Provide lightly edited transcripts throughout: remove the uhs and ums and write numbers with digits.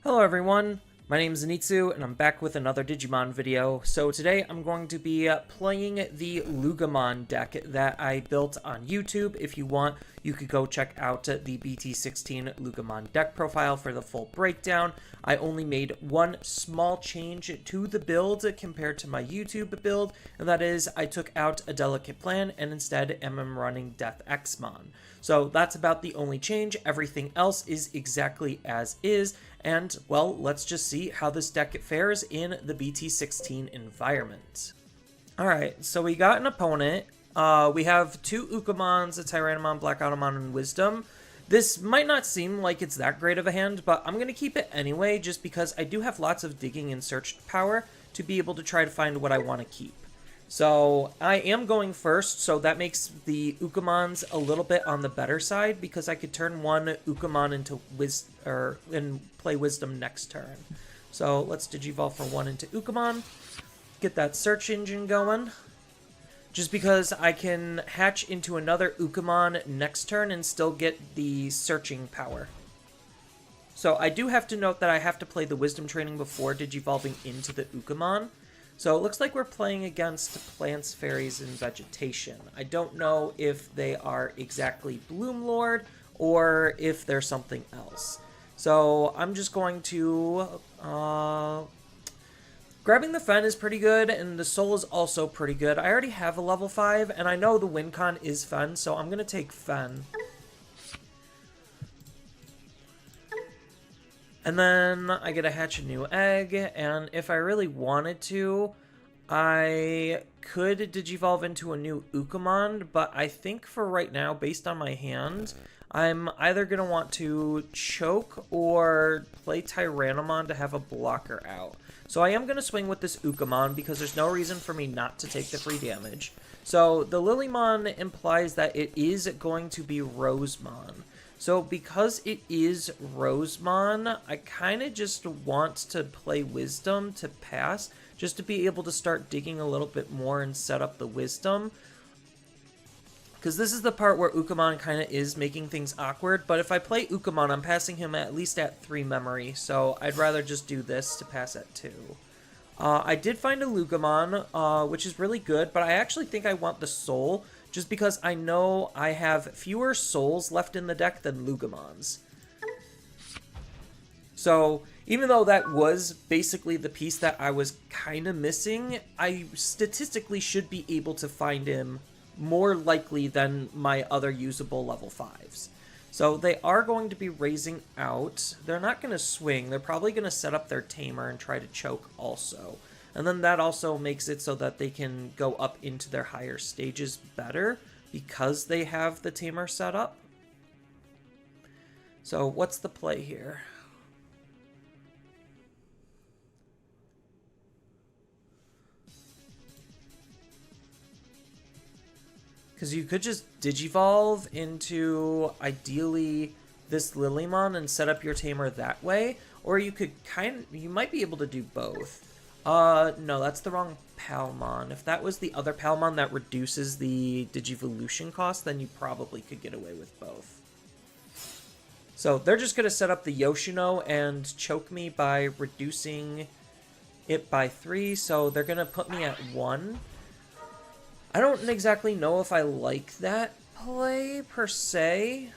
Hello everyone, my name is Zenitsu and I'm back with another Digimon video. So today I'm going to be playing the Loogamon deck that I built on YouTube. If you want, you could go check out the BT16 Loogamon deck profile for the full breakdown. I only made one small change to the build compared to my YouTube build, and that is I took out a Delicate Plan and instead am running Death Xmon. So that's about the only change. Everything else is exactly as is. And, well, let's just see how this deck fares in the BT16 environment. Alright, so we got an opponent. We have two Ukamons, a Tyrannomon, Black Automon, and Wisdom. This might not seem like it's that great of a hand, but I'm going to keep it anyway just because I do have lots of digging and search power to be able to try to find what I want to keep. So I am going first, so that makes the Ukamons a little bit on the better side because I could turn one Ukamon into and play Wisdom next turn. So let's Digivolve for one into Ukamon, get that search engine going. Just because I can hatch into another Loogamon next turn and still get the searching power. So I do have to note that I have to play the Wisdom training before Digivolving into the Loogamon. So it looks like we're playing against Plants, Fairies, and Vegetation. I don't know if they are exactly Bloom Lord or if they're something else. So I'm just going to... Grabbing the Fen is pretty good, and the Soul is also pretty good. I already have a level 5, and I know the win con is Fen, so I'm going to take Fen. And then I get to hatch a new egg, and if I really wanted to, I could Digivolve into a new Loogamon, but I think for right now, based on my hand, I'm either going to want to choke or play Tyrannomon to have a blocker out. So I am going to swing with this Loogamon because there's no reason for me not to take the free damage. So the Lilymon implies that it is going to be Rosemon. So because it is Rosemon, I kind of just want to play Wisdom to pass, just to be able to start digging a little bit more and set up the Wisdom. Because this is the part where Loogamon kind of is making things awkward, but if I play Loogamon, I'm passing him at least at 3 memory, so I'd rather just do this to pass at 2. I did find a Loogamon, which is really good, but I actually think I want the Soul, just because I know I have fewer Souls left in the deck than Loogamons. So, even though that was basically the piece that I was kind of missing, I statistically should be able to find him more likely than my other usable level 5s. So they are going to be raising out. They're not going to swing. They're probably going to set up their Tamer and try to choke also. And then that also makes it so that they can go up into their higher stages better because they have the Tamer set up. So what's the play here? Because you could just Digivolve into, ideally, this Lilymon and set up your Tamer that way. Or you could you might be able to do both. No, that's the wrong Palmon. If that was the other Palmon that reduces the Digivolution cost, then you probably could get away with both. So they're just going to set up the Yoshino and choke me by reducing it by 3. So they're going to put me at 1. I don't exactly know if I like that play, per se.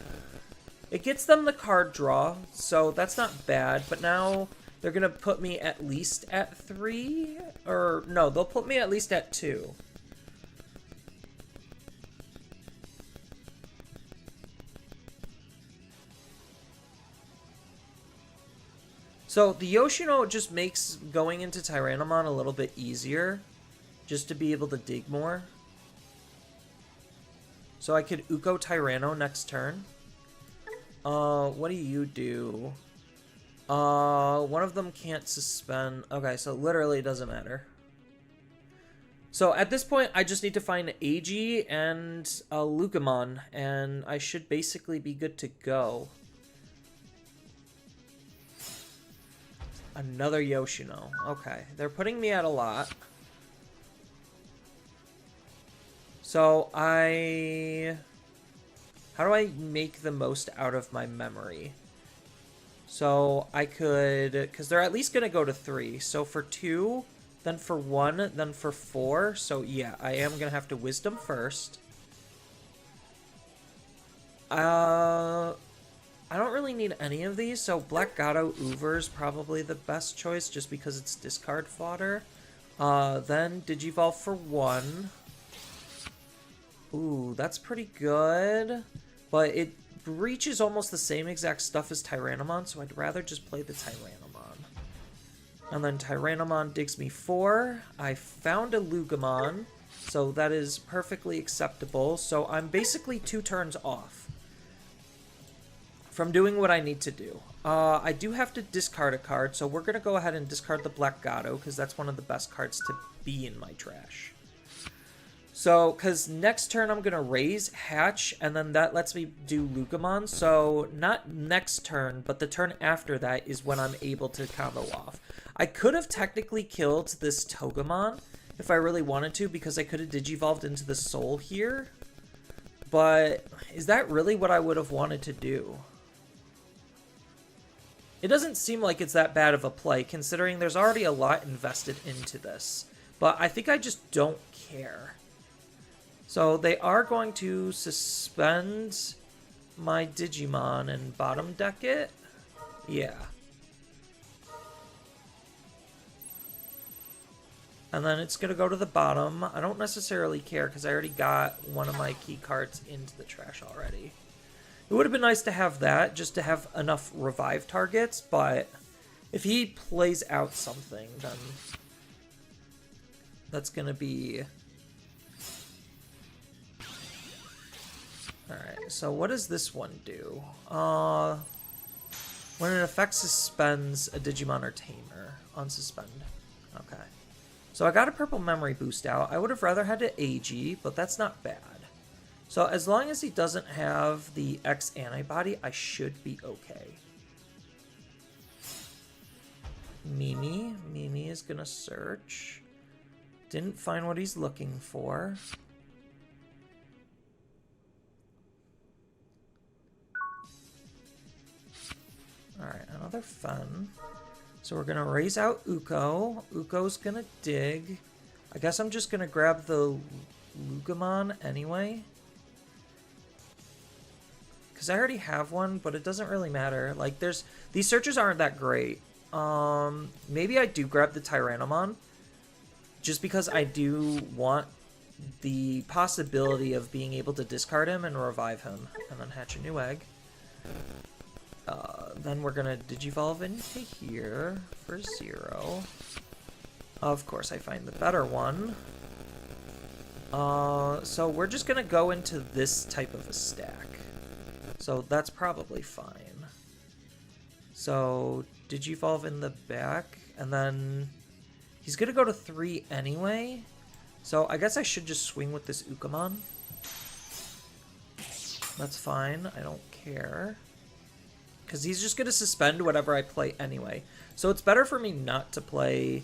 It gets them the card draw, so that's not bad, but now they're going to put me at least at 3? Or, no, they'll put me at least at 2. So, the Yoshino just makes going into Tyrannomon a little bit easier, just to be able to dig more. So I could Uko Tyranno next turn. What do you do? One of them can't suspend. Okay, so literally it doesn't matter. So at this point, I just need to find AG and a Loogamon, and I should basically be good to go. Another Yoshino. Okay, they're putting me at a lot. So how do I make the most out of my memory? So I could, because they're at least going to go to 3. So for 2, then for 1, then for 4. So yeah, I am going to have to Wisdom first. I don't really need any of these, so Black Gato Uber is probably the best choice just because it's discard fodder. Then Digivolve for 1. Ooh, that's pretty good. But it breaches almost the same exact stuff as Tyrannomon, so I'd rather just play the Tyrannomon. And then Tyrannomon digs me 4. I found a Loogamon, so that is perfectly acceptable. So I'm basically 2 turns off from doing what I need to do. I do have to discard a card, so we're going to go ahead and discard the Black Gato, because that's one of the best cards to be in my trash. So, because next turn I'm going to raise, hatch, and then that lets me do Loogamon. So, not next turn, but the turn after that is when I'm able to combo off. I could have technically killed this Togemon if I really wanted to, because I could have Digivolved into the Soul here. But is that really what I would have wanted to do? It doesn't seem like it's that bad of a play, considering there's already a lot invested into this. But I think I just don't care. So they are going to suspend my Digimon and bottom deck it? Yeah. And then it's going to go to the bottom. I don't necessarily care because I already got one of my key cards into the trash already. It would have been nice to have that, just to have enough revive targets, but if he plays out something, then that's going to be... Alright, so what does this one do? When an effect suspends a Digimon or Tamer, unsuspend. Okay. So I got a purple memory boost out. I would have rather had an AG, but that's not bad. So as long as he doesn't have the X antibody, I should be okay. Mimi is gonna search. Didn't find what he's looking for. Alright, another fun. So we're gonna raise out Uko. Uko's gonna dig. I guess I'm just gonna grab the Loogamon anyway. Because I already have one, but it doesn't really matter. Like, these searches aren't that great. Maybe I do grab the Tyrannomon. Just because I do want the possibility of being able to discard him and revive him. And then hatch a new egg. Then we're gonna Digivolve into here for 0. Of course, I find the better one. So we're just gonna go into this type of a stack. So that's probably fine. So Digivolve in the back, and then he's gonna go to 3 anyway. So I guess I should just swing with this Ukamon. That's fine, I don't care. Because he's just going to suspend whatever I play anyway. So it's better for me not to play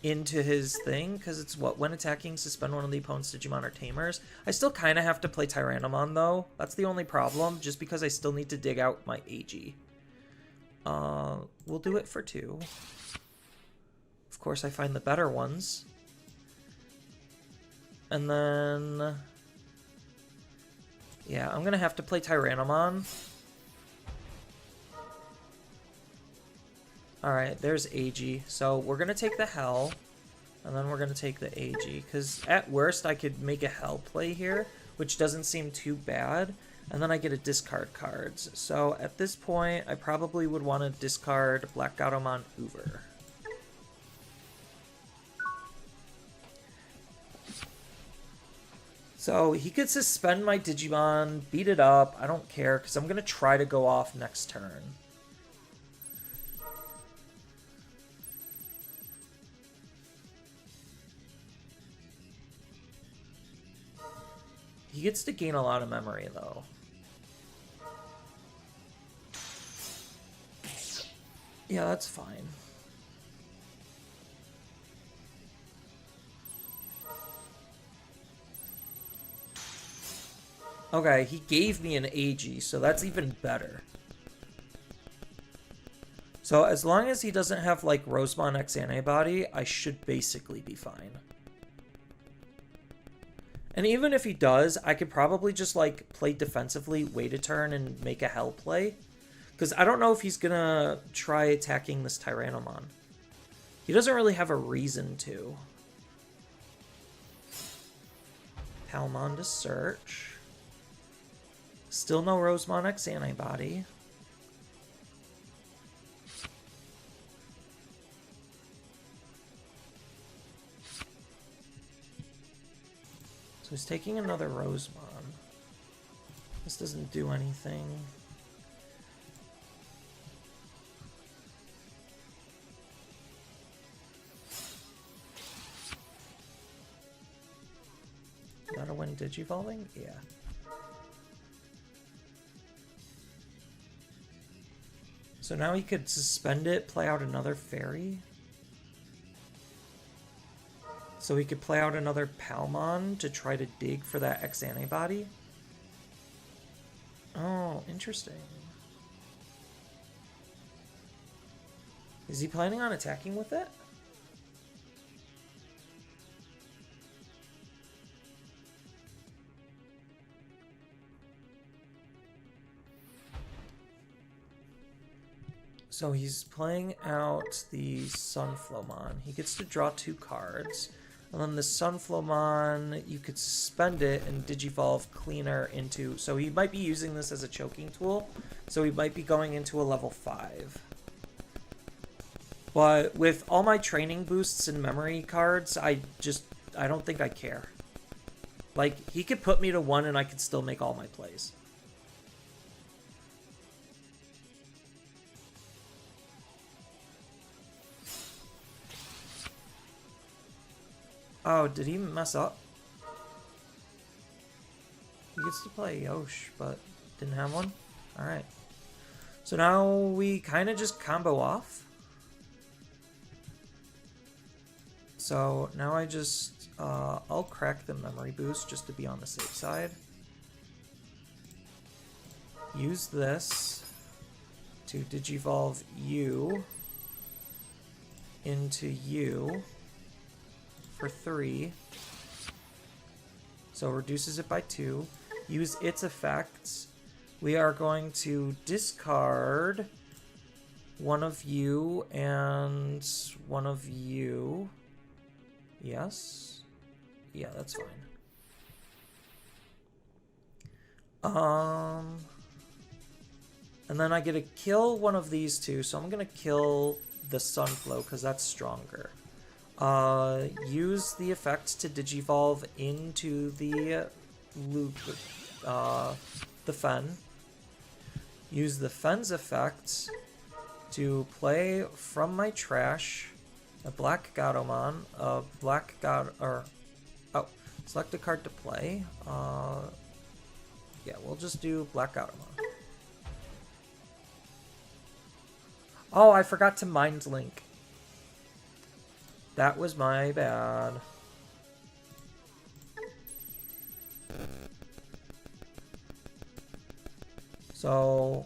into his thing. Because it's what? When attacking, suspend one of the opponent's Digimon or Tamers. I still kind of have to play Tyrannomon, though. That's the only problem. Just because I still need to dig out my AG. We'll do it for 2. Of course, I find the better ones. And then... yeah, I'm going to have to play Tyrannomon. Alright, there's AG. So we're going to take the Hell, and then we're going to take the AG. Because at worst, I could make a Hell play here, which doesn't seem too bad. And then I get a discard cards. So at this point, I probably would want to discard Black Gatomon Uber. So he could suspend my Digimon, beat it up. I don't care, because I'm going to try to go off next turn. He gets to gain a lot of memory, though. Yeah, that's fine. Okay, he gave me an AG, so that's even better. So as long as he doesn't have like Rosemon X antibody, I should basically be fine. And even if he does, I could probably just like play defensively, wait a turn, and make a hell play. Because I don't know if he's gonna try attacking this Tyrannomon. He doesn't really have a reason to. Palmon to search. Still no Rosemon X antibody. So he's taking another Rosemon. This doesn't do anything. Is that a win digivolving? Yeah. So now he could suspend it, play out another fairy. So he could play out another Palmon to try to dig for that X antibody. Oh, interesting. Is he planning on attacking with it? So he's playing out the Sunflowmon. He gets to draw 2 cards. And then the Sunflowmon, you could suspend it and Digivolve Cleaner into... So he might be using this as a choking tool. So he might be going into a level 5. But with all my training boosts and memory cards, I don't think I care. Like, he could put me to 1 and I could still make all my plays. Oh, did he mess up? He gets to play Yosh, but didn't have one? Alright. So now we kind of just combo off. So now I just, I'll crack the memory boost just to be on the safe side. Use this to Digivolve you into you. For 3. So reduces it by 2. Use its effects. We are going to discard one of you and one of you. Yes? Yeah, that's fine. And then I get to kill one of these 2, so I'm gonna kill the Sunflow because that's stronger. Use the effect to Digivolve into the Fen. Use the Fen's effect to play from my trash a Black Gatomon, select a card to play. Yeah, we'll just do Black Gatomon. Oh, I forgot to Mind Link. That was my bad. So...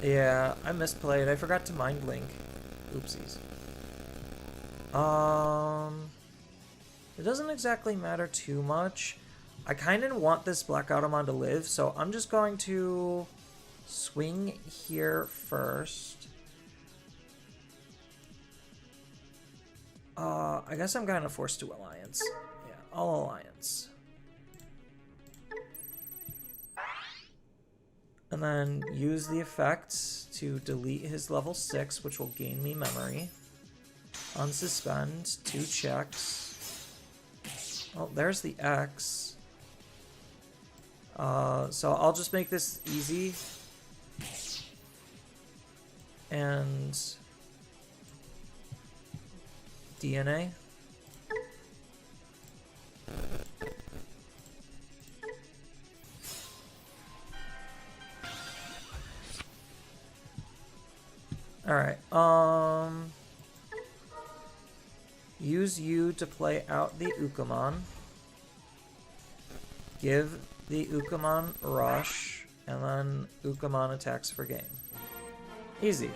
yeah, I misplayed. I forgot to Mind Link. Oopsies. It doesn't exactly matter too much. I kind of want this Black Automon to live, so I'm just going to swing here first. I guess I'm kind of forced to Alliance. Yeah, I'll Alliance. And then use the effect to delete his level 6, which will gain me memory. Unsuspend, 2 checks. Oh, there's the X. So I'll just make this easy. And DNA. Alright, use you to play out the Loogamon. Give the Loogamon Rush. And then Loogamon attacks for game. Easy.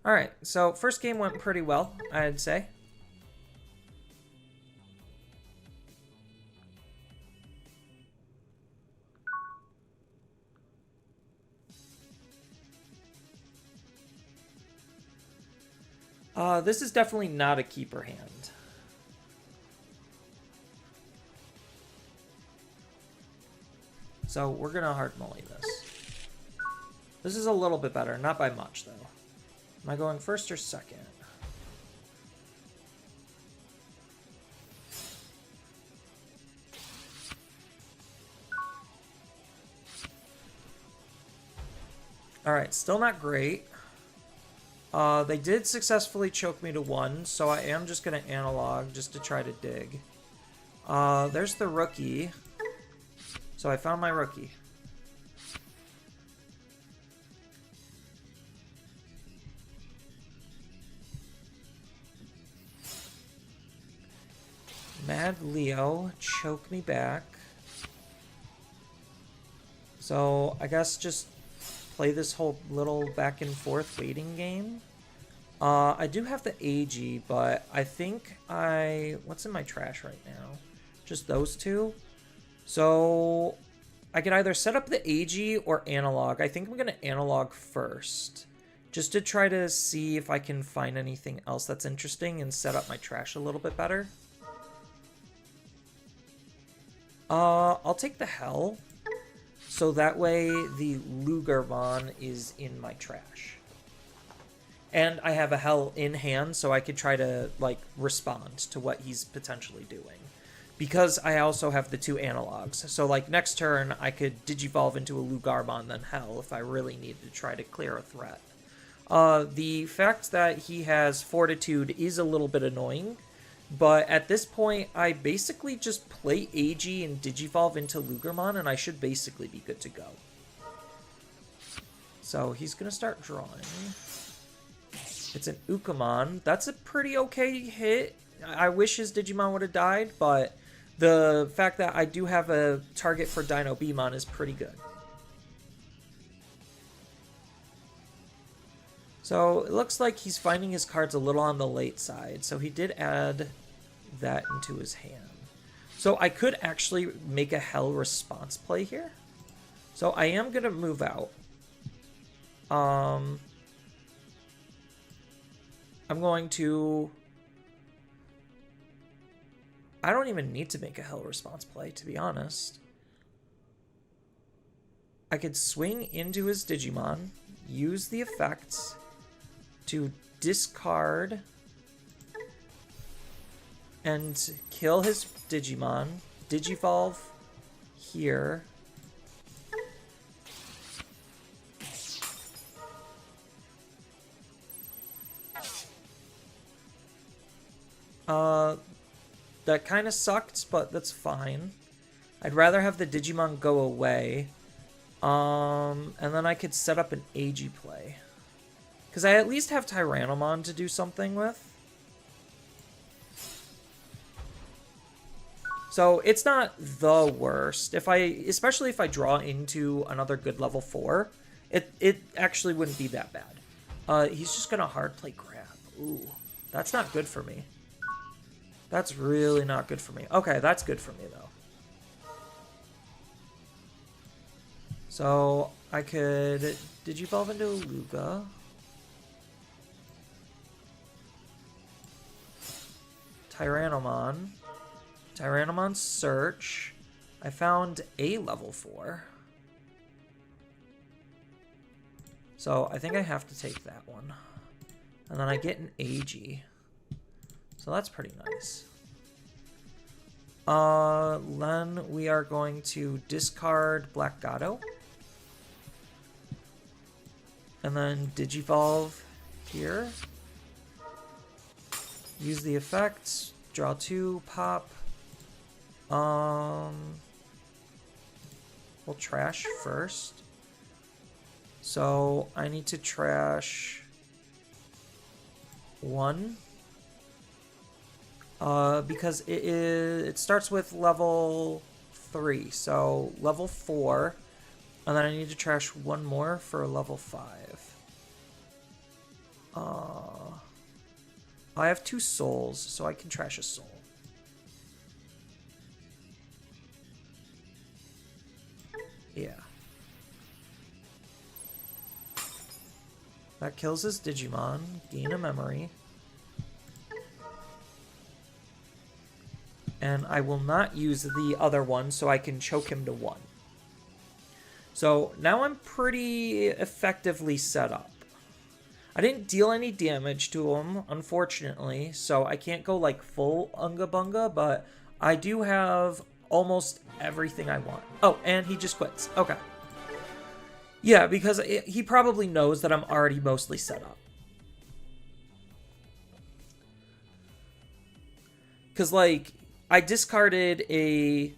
Alright, so first game went pretty well, I'd say. This is definitely not a keeper hand. So we're gonna hard molly this. This is a little bit better, not by much though. Am I going first or second? Alright, still not great. They did successfully choke me to 1, so I am just going to analog just to try to dig. There's the rookie. So I found my rookie. Mad Leo, choke me back. So I guess just play this whole little back and forth waiting game. I do have the AG, but I think what's in my trash right now? Just those two. So I could either set up the AG or analog. I think I'm going to analog first, just to try to see if I can find anything else that's interesting and set up my trash a little bit better. I'll take the Hell. So that way the Loogamon is in my trash. And I have a Hell in hand, so I could try to, like, respond to what he's potentially doing. Because I also have the 2 analogs. So, like, next turn, I could Digivolve into a Loogamon, then Hell, if I really needed to try to clear a threat. The fact that he has Fortitude is a little bit annoying. But at this point, I basically just play AG and Digivolve into Loogamon, and I should basically be good to go. So he's going to start drawing. It's an Loogamon. That's a pretty okay hit. I wish his Digimon would have died, but the fact that I do have a target for Dino Beamon is pretty good. So it looks like he's finding his cards a little on the late side, so he did add that into his hand. So I could actually make a Hell response play here. So I am going to move out. I'm going to... I don't even need to make a Hell response play, to be honest. I could swing into his Digimon, use the effects to discard and kill his Digimon, Digivolve here. That kind of sucked, but that's fine. I'd rather have the Digimon go away. And then I could set up an AG play. Because I at least have Tyrannomon to do something with. So it's not the worst. Especially if I draw into another good level 4, it actually wouldn't be that bad. He's just gonna hard play Grab. Ooh, that's not good for me. That's really not good for me. Okay, that's good for me though. So I could Digivolve into a Luga. Tyrannomon. Tyrannomon search. I found a level 4. So I think I have to take that one. And then I get an AG. So that's pretty nice. Then we are going to discard Black Gato. And then Digivolve here. Use the effects. Draw 2, pop. We'll trash first. So I need to trash 1. Because it starts with level 3, so level 4. And then I need to trash one more for level 5. I have 2 souls, so I can trash a soul. Yeah. That kills his Digimon. Gain a memory. And I will not use the other one, so I can choke him to 1. So now I'm pretty effectively set up. I didn't deal any damage to him, unfortunately, so I can't go like full Unga Bunga, but I do have almost everything I want. Oh, and he just quits. Okay. Yeah, because he probably knows that I'm already mostly set up. Because, like, I discarded a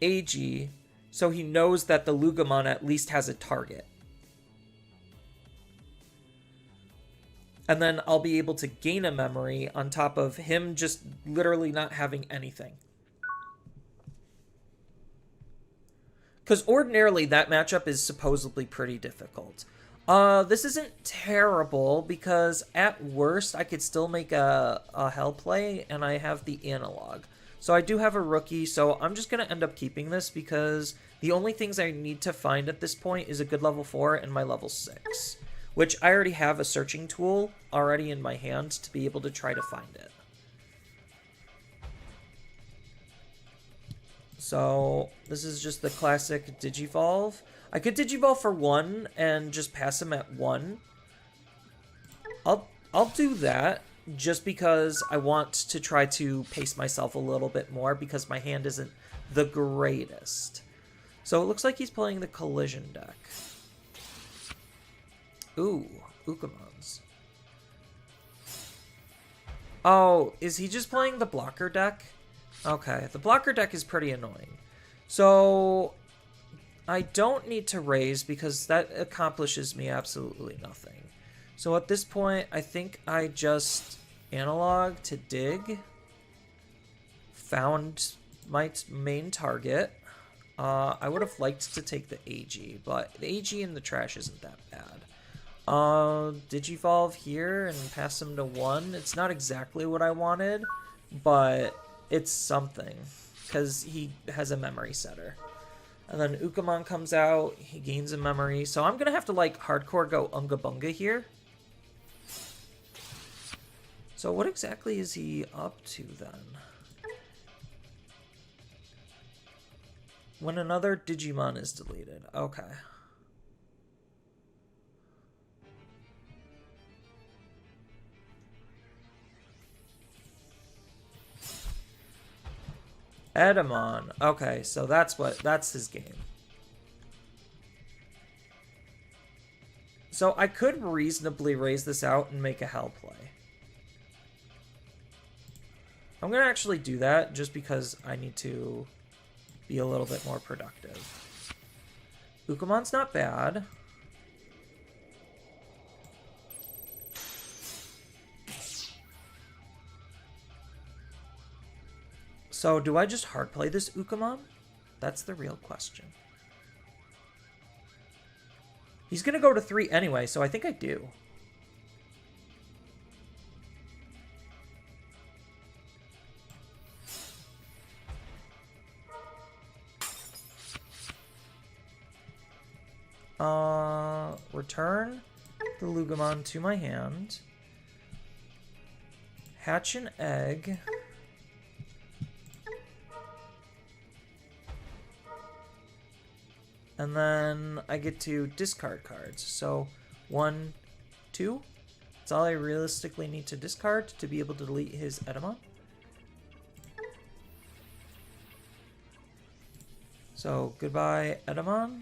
AG, so he knows that the Loogamon at least has a target. And then I'll be able to gain a memory on top of him just literally not having anything. Because ordinarily that matchup is supposedly pretty difficult. This isn't terrible because at worst I could still make a hell play and I have the analog. So I do have a rookie, so I'm just going to end up keeping this because the only things I need to find at this point is a good level 4 and my level 6. Which I already have a searching tool already in my hand to be able to try to find it. So this is just the classic Digivolve. I could Digivolve for 1 and just pass him at 1. I'll do that just because I want to try to pace myself a little bit more because my hand isn't the greatest. So it looks like he's playing the Collision deck. Ooh, Loogamons. Oh, is he just playing the blocker deck? Okay, the blocker deck is pretty annoying. So, I don't need to raise because that accomplishes me absolutely nothing. So at this point, I think I just analog to dig. Found my main target. I would have liked to take the AG, but the AG in the trash isn't that bad. Digivolve here and pass him to 1. It's not exactly what I wanted, but it's something, because he has a memory setter. And then Loogamon comes out, he gains a memory, so I'm going to have to, like, hardcore go Unga Bunga here. So what exactly is he up to, then? When another Digimon is deleted. Okay. Edamon. Okay, so that's his game. So I could reasonably raise this out and make a hell play. I'm going to actually do that just because I need to be a little bit more productive. Loogamon's not bad. So, do I just hard play this Loogamon? That's the real question. He's going to go to 3 anyway, so I think I do. Return the Loogamon to my hand. Hatch an egg. And then I get to discard cards. So 1, 2. That's all I realistically need to discard to be able to delete his Edamon. So goodbye, Edamon.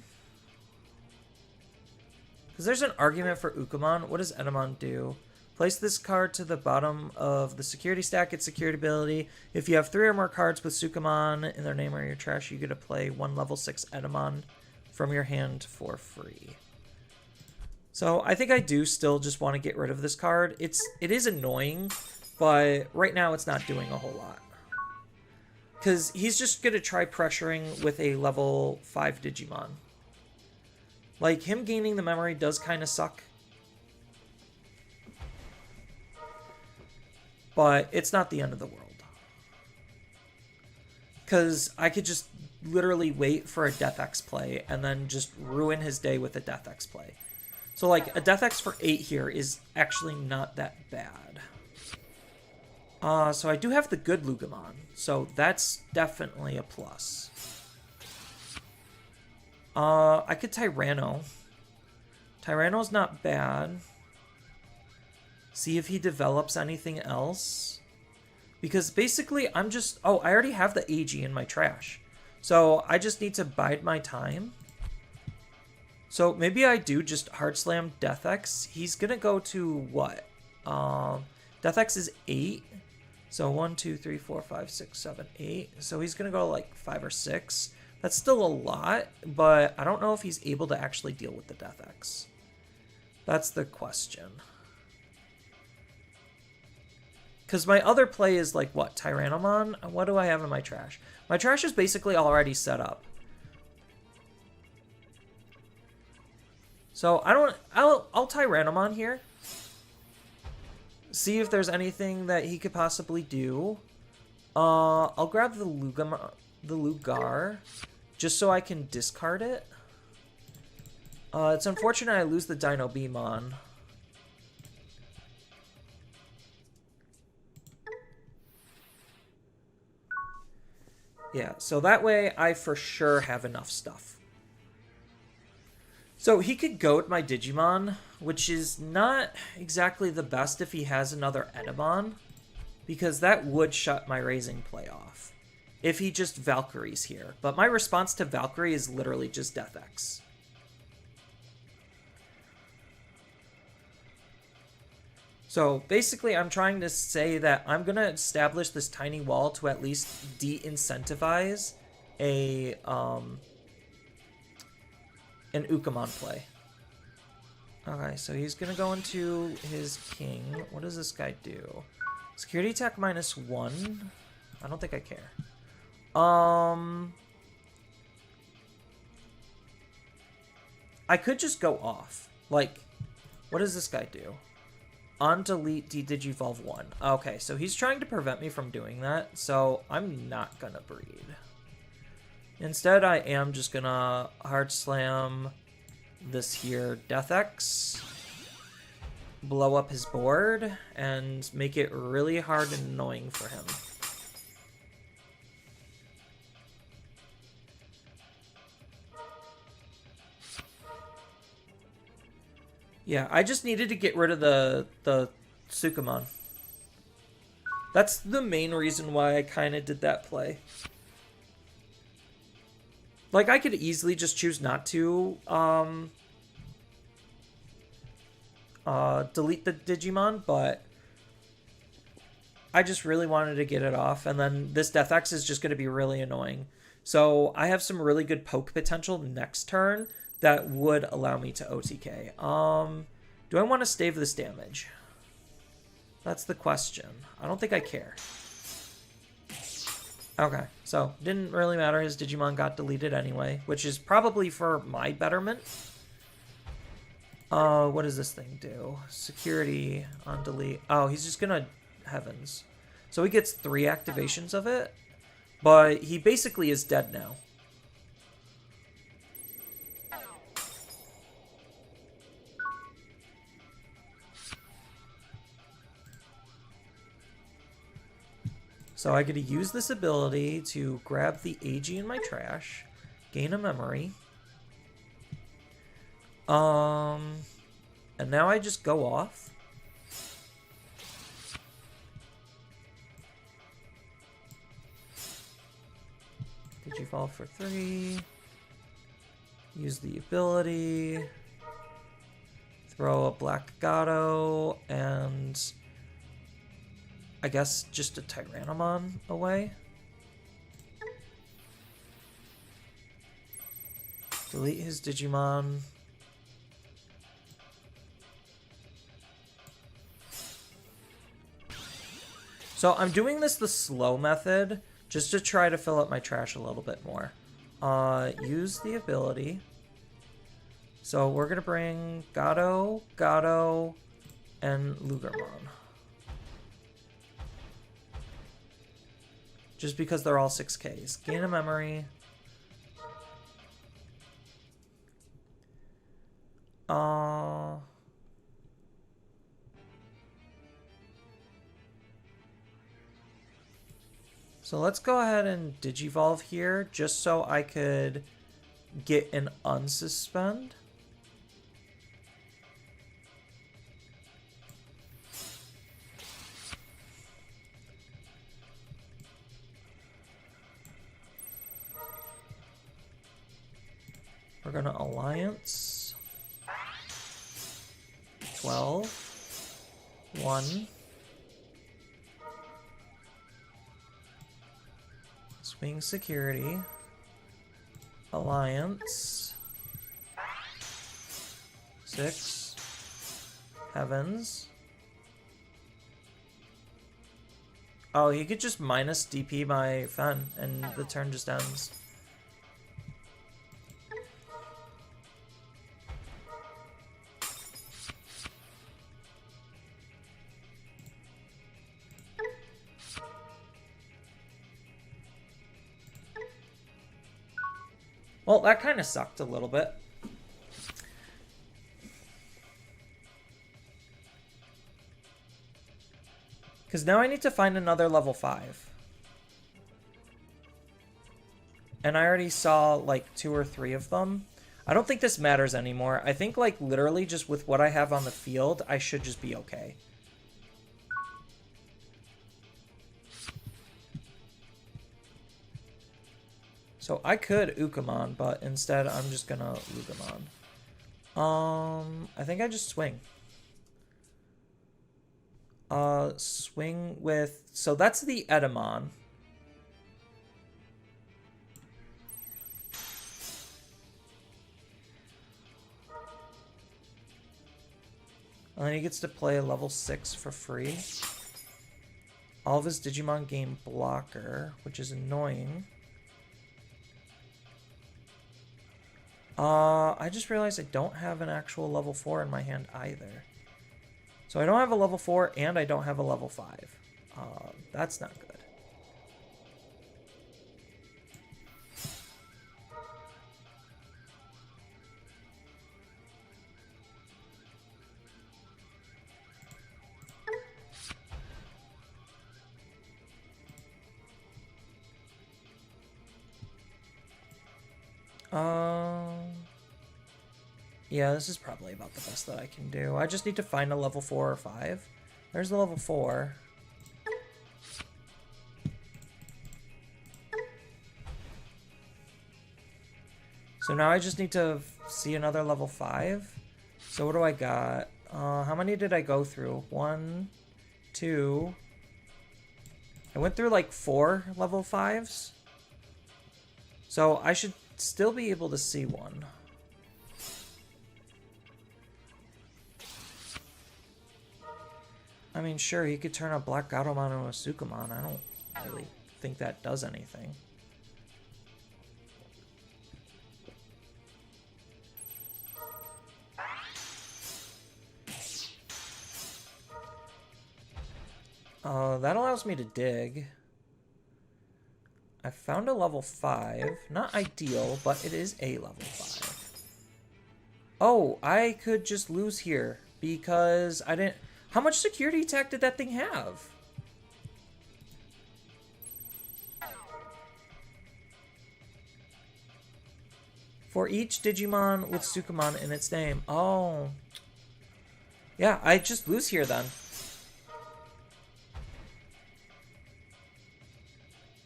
Because there's an argument for Loogamon. What does Edamon do? Place this card to the bottom of the security stack. Its security ability. If you have 3 or more cards with Sukamon in their name or your trash, you get to play 1 level 6 Edamon from your hand for free. So I think I do still just want to get rid of this card. It is annoying, but right now it's not doing a whole lot. Because he's just going to try pressuring with a level 5 Digimon. Like, him gaining the memory does kind of suck. But it's not the end of the world. Because I could just literally wait for a Death X play and then just ruin his day with a Death X play. So, like, a Death X for 8 here is actually not that bad. So I do have the good Loogamon, so that's definitely a plus. I could Tyranno. Tyranno's not bad. See if he develops anything else. Because basically, I'm just... Oh, I already have the AG in my trash. So I just need to bide my time. So maybe I do just Hard Slam Death X. He's going to go to what? Death X is 8. So 1, 2, 3, 4, 5, 6, 7, 8. So he's going to go like 5 or 6. That's still a lot, but I don't know if he's able to actually deal with the Death X. That's the question. Because my other play is like, what, Tyrannomon? What do I have in my trash? My trash is basically already set up. So I'll Tyrannomon here. See if there's anything that he could possibly do. I'll grab the Lugar, just so I can discard it. It's unfortunate I lose the Dino Beamon. Yeah, so that way I for sure have enough stuff. So he could goad my Digimon, which is not exactly the best if he has another Edamon, because that would shut my Raising play off if he just Valkyries here. But my response to Valkyrie is literally just Death X. So basically I'm trying to say that I'm going to establish this tiny wall to at least de-incentivize an Loogamon play. Okay, so he's going to go into his king. What does this guy do? Security attack -1. I don't think I care. I could just go off. Like, what does this guy do? On delete, de-digivolve 1. Okay, so he's trying to prevent me from doing that, so I'm not gonna breed. Instead, I am just gonna hard slam this here Death X, blow up his board, and make it really hard and annoying for him. Yeah, I just needed to get rid of the Sukamon. That's the main reason why I kind of did that play. Like, I could easily just choose not to delete the Digimon, but I just really wanted to get it off, and then this Death X is just going to be really annoying. So I have some really good poke potential next turn that would allow me to OTK. Do I want to stave this damage? That's the question. I don't think I care. Okay, so didn't really matter. His Digimon got deleted anyway, which is probably for my betterment. What does this thing do? Security on delete. Oh, he's just gonna Heavens. So he gets 3 activations of it, but he basically is dead now. So I get to use this ability to grab the AG in my trash, gain a memory. And now I just go off. Digivolve for 3. Use the ability. Throw a Black Gato and I guess just a Tyrannomon away. Delete his Digimon. So I'm doing this the slow method just to try to fill up my trash a little bit more. Use the ability. So we're gonna bring Gato, and Loogamon. Just because they're all 6Ks. Gain a memory. So let's go ahead and Digivolve here, just so I could get an unsuspend. We're gonna Alliance. 12. 1. Swing Security. Alliance. 6. Heavens. Oh, he could just minus DP my Fen and the turn just ends. Well, that kind of sucked a little bit. Because now I need to find another level 5. And I already saw like 2 or 3 of them. I don't think this matters anymore. I think like literally just with what I have on the field, I should just be okay. So I could Loogamon, but instead I'm just gonna Loogamon. I think I just swing. Swing with... So that's the Edamon. And then he gets to play a level 6 for free. All of his Digimon gain blocker, which is annoying. I just realized I don't have an actual level 4 in my hand either. So I don't have a level 4 and I don't have a level 5. That's not good. Yeah, this is probably about the best that I can do. I just need to find a level 4 or 5. There's the level 4. So now I just need to see another level 5. So what do I got? How many did I go through? 1, 2. I went through like 4 level 5s. So I should still be able to see one. I mean, sure, he could turn a Black Gatomon into a Sukamon. I don't really think that does anything. That allows me to dig. I found a level 5. Not ideal, but it is a level 5. Oh, I could just lose here because I didn't... How much security attack did that thing have? For each Digimon with Sukamon in its name. Oh. Yeah, I just lose here then.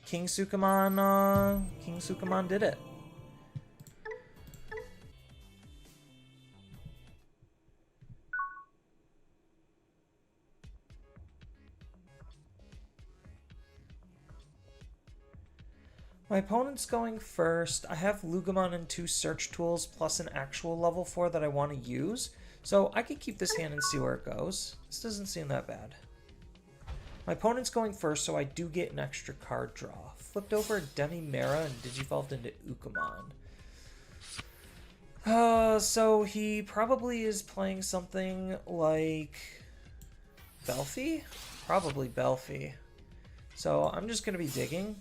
King Sukamon did it. My opponent's going first. I have Loogamon and 2 search tools plus an actual level 4 that I want to use. So I can keep this hand and see where it goes. This doesn't seem that bad. My opponent's going first, so I do get an extra card draw flipped over Demimera and digivolved into Loogamon. So he probably is playing something like Belfi? Probably Belfi. So I'm just going to be digging.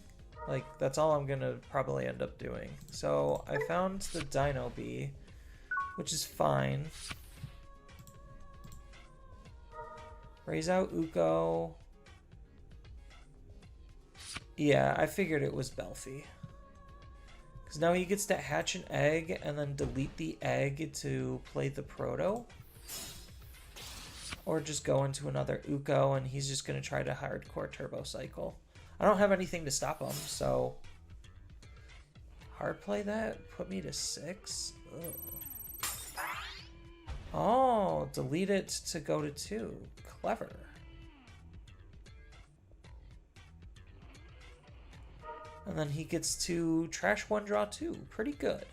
Like, that's all I'm going to probably end up doing. So I found the Dino Bee, which is fine. Raise out Uko. Yeah, I figured it was Belfi. Because now he gets to hatch an egg and then delete the egg to play the Proto. Or just go into another Uko and he's just going to try to hardcore turbo cycle. I don't have anything to stop him, so... Hard play that? Put me to 6? Ugh. Oh, delete it to go to 2. Clever. And then he gets to trash 1, draw 2. Pretty good.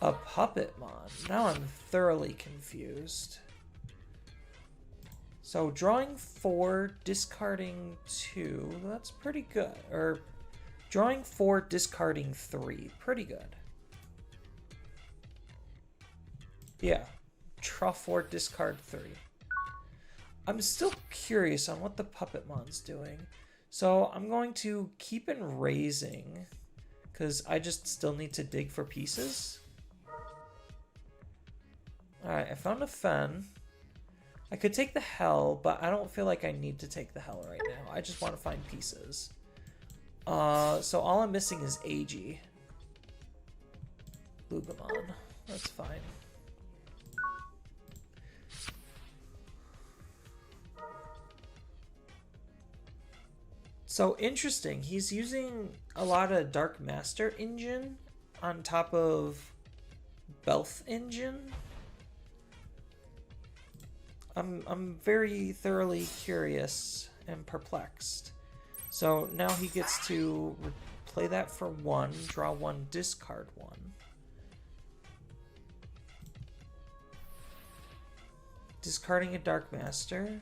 A Puppetmon. Now I'm thoroughly confused. So drawing 4, discarding 2. That's pretty good. Or drawing 4, discarding 3. Pretty good. Yeah. Draw 4, discard 3. I'm still curious on what the Puppetmon's doing. So I'm going to keep in raising, because I just still need to dig for pieces. Alright, I found a Fen. I could take the Hell, but I don't feel like I need to take the Hell right now. I just want to find pieces. So all I'm missing is AG. Loogamon. That's fine. So interesting, he's using a lot of Dark Master engine on top of Belf engine. I'm very thoroughly curious and perplexed. So now he gets to play that for 1, draw 1, discard 1. Discarding a Dark Master.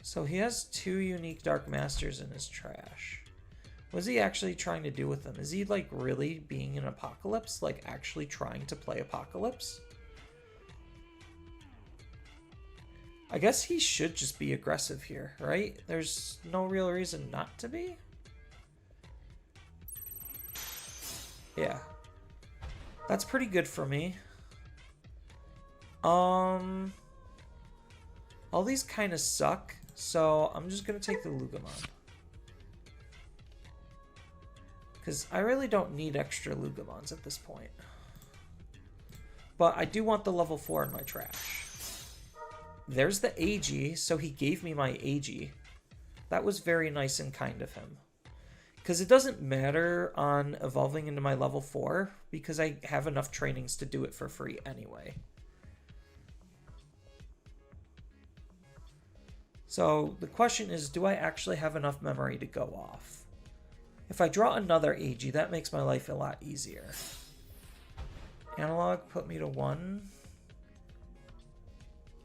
So he has 2 unique Dark Masters in his trash. What is he actually trying to do with them? Is he like really being an Apocalypse? Like actually trying to play Apocalypse? I guess he should just be aggressive here, right? There's no real reason not to be. Yeah. That's pretty good for me. All these kind of suck. So I'm just going to take the Loogamon. Because I really don't need extra Loogamons at this point. But I do want the level 4 in my trash. There's the AG, so he gave me my AG. That was very nice and kind of him. Because it doesn't matter on evolving into my level 4, because I have enough trainings to do it for free anyway. So the question is, do I actually have enough memory to go off? If I draw another AG, that makes my life a lot easier. Analog put me to 1.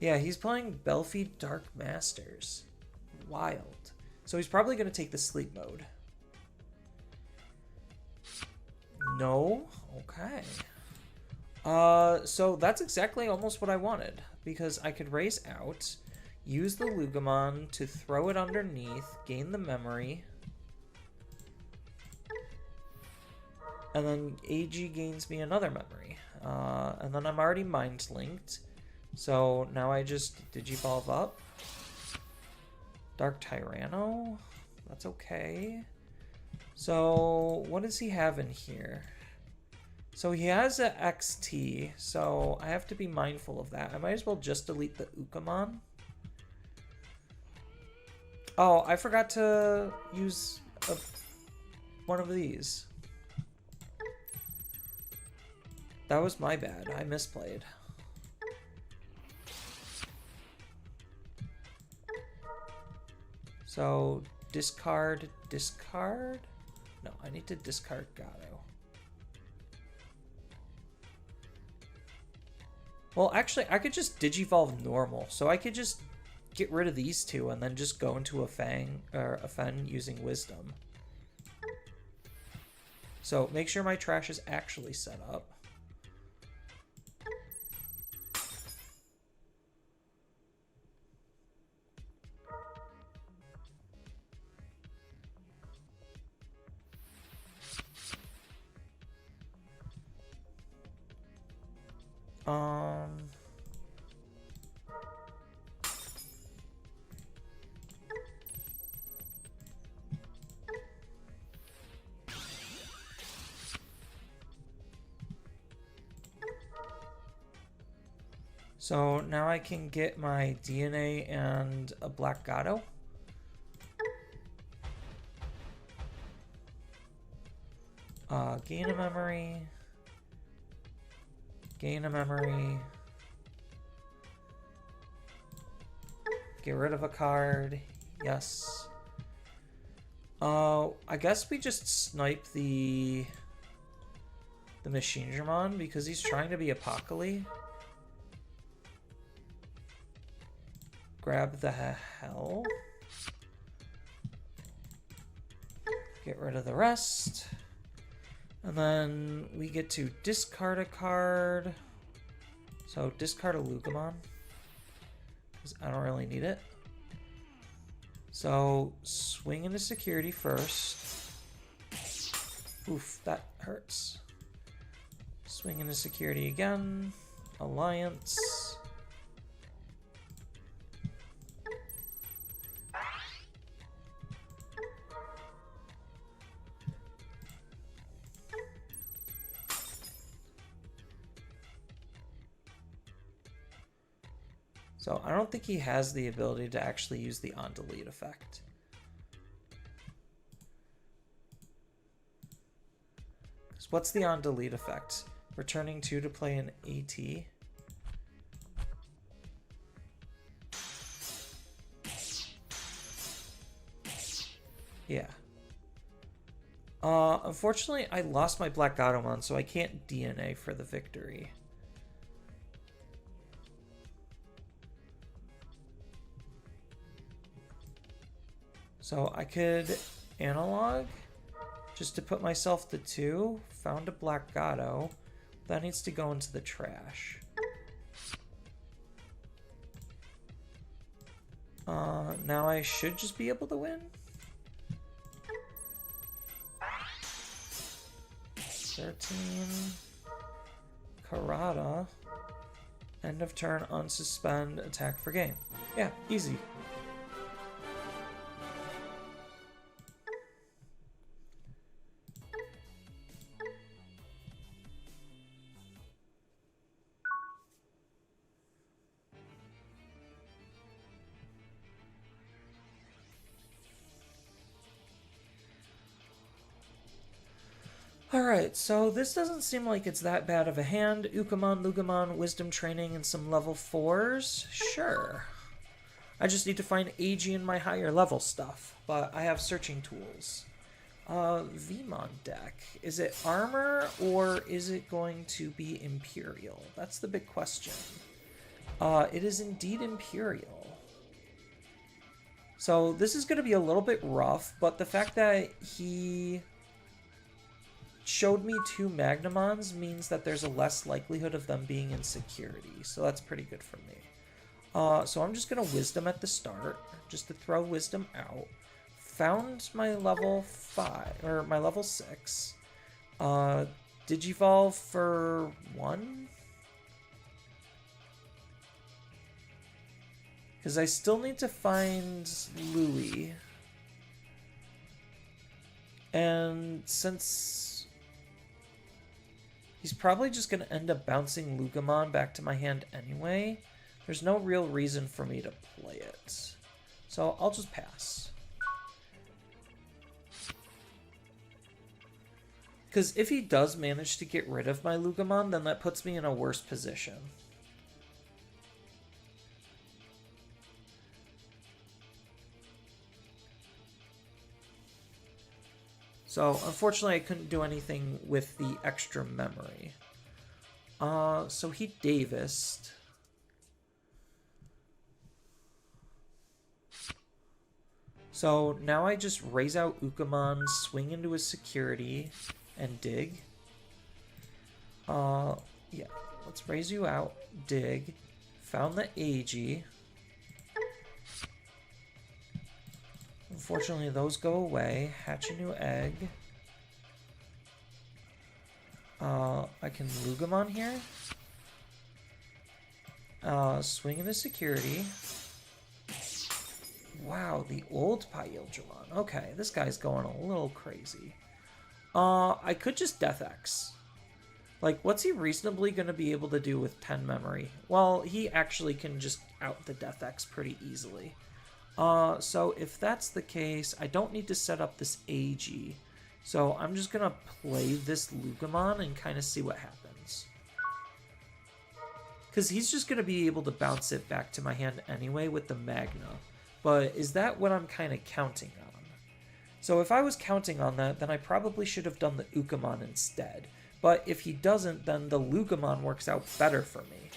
Yeah, he's playing Belfi Dark Masters. Wild. So he's probably going to take the sleep mode. No? Okay. So that's exactly almost what I wanted. Because I could raise out, use the Loogamon to throw it underneath, gain the memory. And then AG gains me another memory. And then I'm already mind linked. So now I just digivolve up. Dark Tyranno. That's okay. So what does he have in here? So he has a XT. So I have to be mindful of that. I might as well just delete the Loogamon. Oh, I forgot to use one of these. That was my bad. I misplayed. So, discard, discard? No, I need to discard Gato. Well, actually, I could just digivolve normal. So I could just get rid of these two and then just go into a Fang or a Fen using Wisdom. So make sure my trash is actually set up. So now I can get my DNA and a Black Gato. Gain a memory. Gain a memory. Get rid of a card. Yes. I guess we just snipe the Machinedramon because he's trying to be Apocalypse. Grab the hell. Get rid of the rest. And then we get to discard a card. So discard a Loogamon, because I don't really need it. So swing into security first. Oof, that hurts. Swing into security again. Alliance. So I don't think he has the ability to actually use the on delete effect. So what's the on delete effect? Returning 2 to play an AT. Yeah. Unfortunately, I lost my Black Gatomon, so I can't DNA for the victory. So I could analog just to put myself to 2. Found a Black Gato. That needs to go into the trash. Now I should just be able to win. 13. Karada. End of turn, unsuspend, attack for game. Yeah, easy. Alright, so this doesn't seem like it's that bad of a hand. Ukamon, Loogamon, Wisdom Training, and some level 4s? Sure. I just need to find AG in my higher level stuff, but I have searching tools. Vmon deck. Is it armor, or is it going to be Imperial? That's the big question. It is indeed Imperial. So this is going to be a little bit rough, but the fact that he showed me 2 Magnamons means that there's a less likelihood of them being in security, so that's pretty good for me. So I'm just going to Wisdom at the start, just to throw Wisdom out. Found my level 5, or my level 6. Digivolve for 1? Because I still need to find Louis. And since he's probably just going to end up bouncing Loogamon back to my hand anyway, there's no real reason for me to play it. So I'll just pass. Because if he does manage to get rid of my Loogamon, then that puts me in a worse position. So, unfortunately, I couldn't do anything with the extra memory. So he Davised. So now I just raise out Loogamon, swing into his security, and dig. Yeah, let's raise you out, dig. Found the AG. Unfortunately, those go away. Hatch a new egg. I can Loogamon here. Swing into security. Wow, the old Pyildramon. Okay, this guy's going a little crazy. I could just Death X. Like, what's he reasonably going to be able to do with 10 memory? Well, he actually can just out the Death X pretty easily. So if that's the case, I don't need to set up this AG. So I'm just going to play this Loogamon and kind of see what happens. Because he's just going to be able to bounce it back to my hand anyway with the Magna. But is that what I'm kind of counting on? So if I was counting on that, then I probably should have done the Loogamon instead. But if he doesn't, then the Loogamon works out better for me.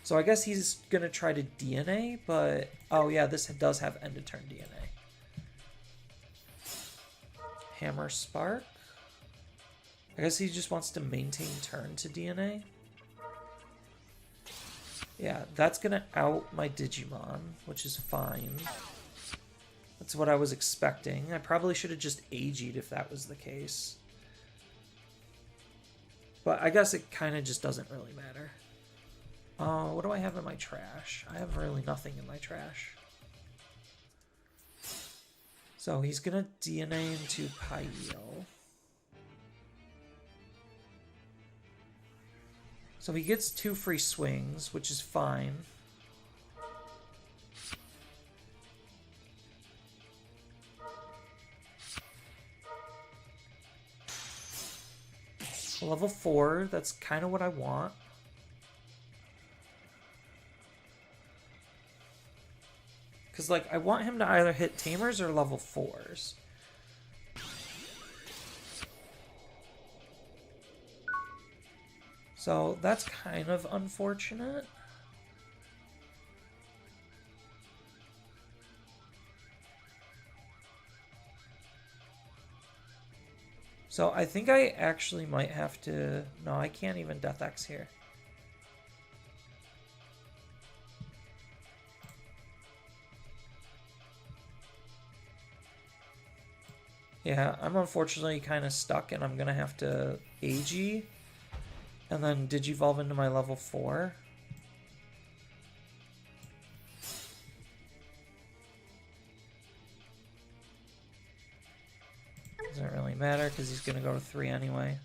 So I guess he's going to try to DNA, but... Oh yeah, this does have end of turn DNA. Hammer Spark. I guess he just wants to maintain turn to DNA. Yeah, that's going to out my Digimon, which is fine. That's what I was expecting. I probably should have just AG'd if that was the case. But I guess it kind of just doesn't really matter. What do I have in my trash? I have really nothing in my trash. So he's going to DNA into Pyil. So he gets 2 free swings, which is fine. Level 4, that's kind of what I want. Because, like, I want him to either hit Tamers or level 4s. So that's kind of unfortunate. So I think I actually might have to... No, I can't even Death X here. Yeah, I'm unfortunately kind of stuck, and I'm going to have to AG and then Digivolve into my level 4. Doesn't really matter because he's going to go to 3 anyway.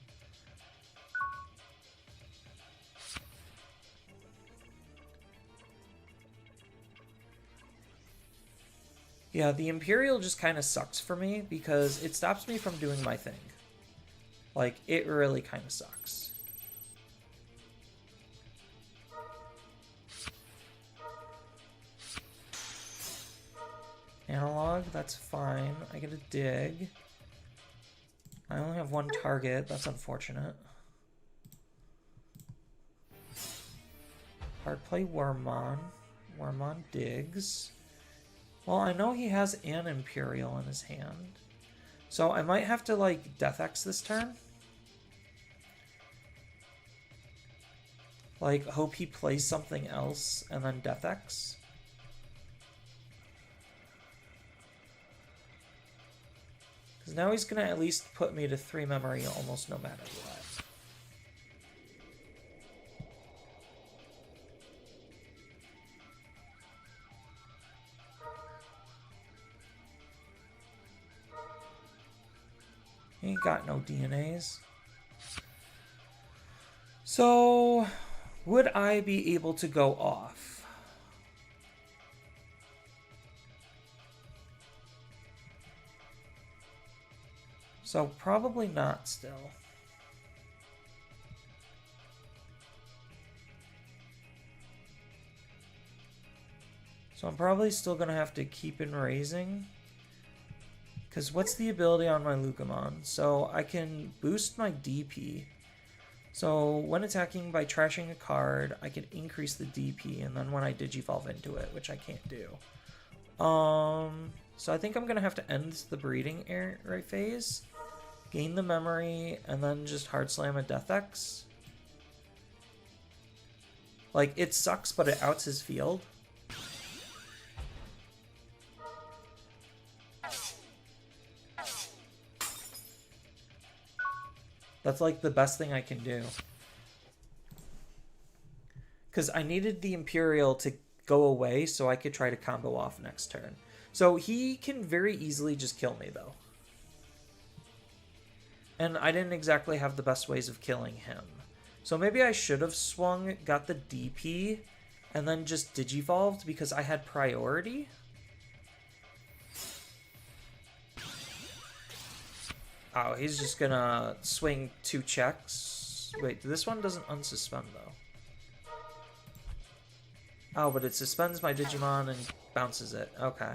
Yeah, the Imperial just kind of sucks for me because it stops me from doing my thing. Like, it really kind of sucks. Analog, that's fine. I get a dig. I only have 1 target, that's unfortunate. Hard play Wormmon. Wormmon digs. Well, I know he has an Imperial in his hand. So I might have to, like, Death X this turn. Like, hope he plays something else and then Death X. Because now he's going to at least put me to 3 memory almost no matter what. He ain't got no DNAs. So, would I be able to go off? So, probably not still. So, I'm probably still going to have to keep in raising. Because what's the ability on my Loogamon? So I can boost my DP. So when attacking by trashing a card, I can increase the DP, and then when I Digivolve into it, which I can't do. So I think I'm going to have to end the breeding phase, gain the memory, and then just hard slam a Death X. Like, it sucks, but it outs his field. That's like the best thing I can do. Because I needed the Imperial to go away so I could try to combo off next turn. So he can very easily just kill me, though. And I didn't exactly have the best ways of killing him. So maybe I should have swung, got the DP, and then just digivolved because I had priority. Oh, he's just gonna swing 2 checks. Wait, this one doesn't unsuspend, though. Oh, but it suspends my Digimon and bounces it. Okay.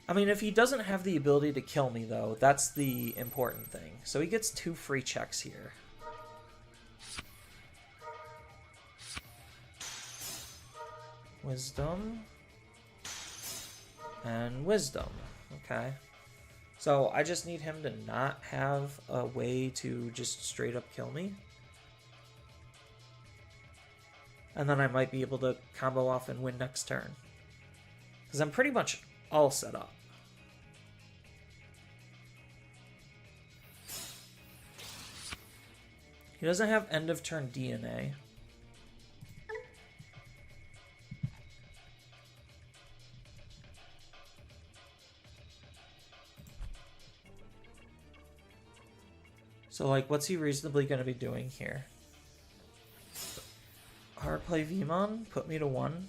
I mean, if he doesn't have the ability to kill me, though, that's the important thing. So he gets 2 free checks here. Wisdom. And Wisdom. Okay. So I just need him to not have a way to just straight up kill me. And then I might be able to combo off and win next turn. Because I'm pretty much all set up. He doesn't have end of turn DNA. So, like, what's he reasonably going to be doing here? Hard play Vmon, put me to 1.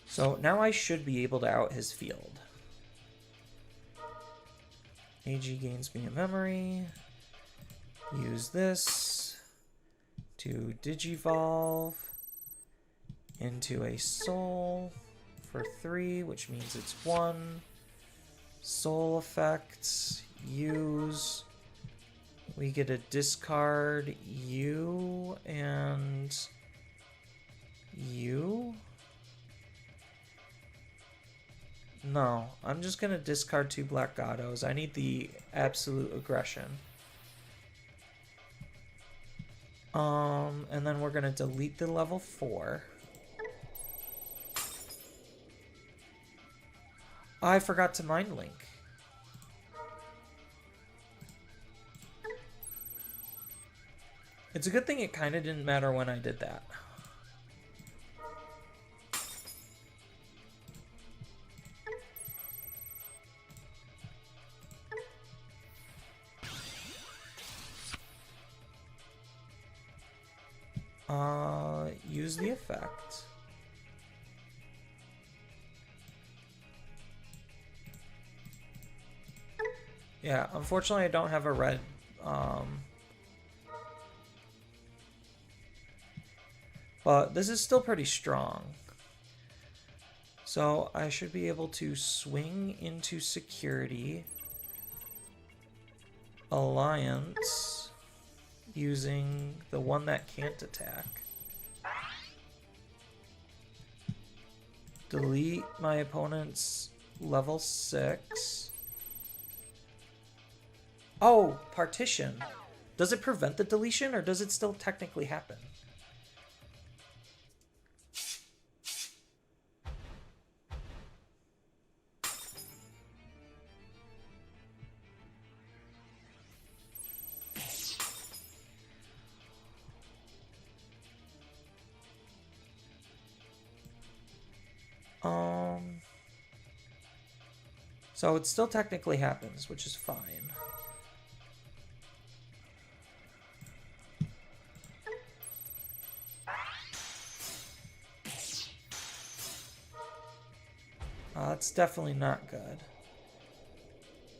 So now I should be able to out his field. AG gains me a memory. Use this to digivolve into a soul for 3, which means it's 1. Soul effect, use. We get a discard you and you. No, I'm just gonna discard 2 Black Gatos. I need the absolute aggression. And then we're gonna delete the level 4. Oh, I forgot to Mind Link. It's a good thing it kind of didn't matter when I did that. Use the effect. Yeah, unfortunately I don't have a red, but this is still pretty strong. So I should be able to swing into security, alliance, using the one that can't attack. Delete my opponent's level 6. Oh, partition. Does it prevent the deletion, or does it still technically happen? So it still technically happens, which is fine. That's definitely not good.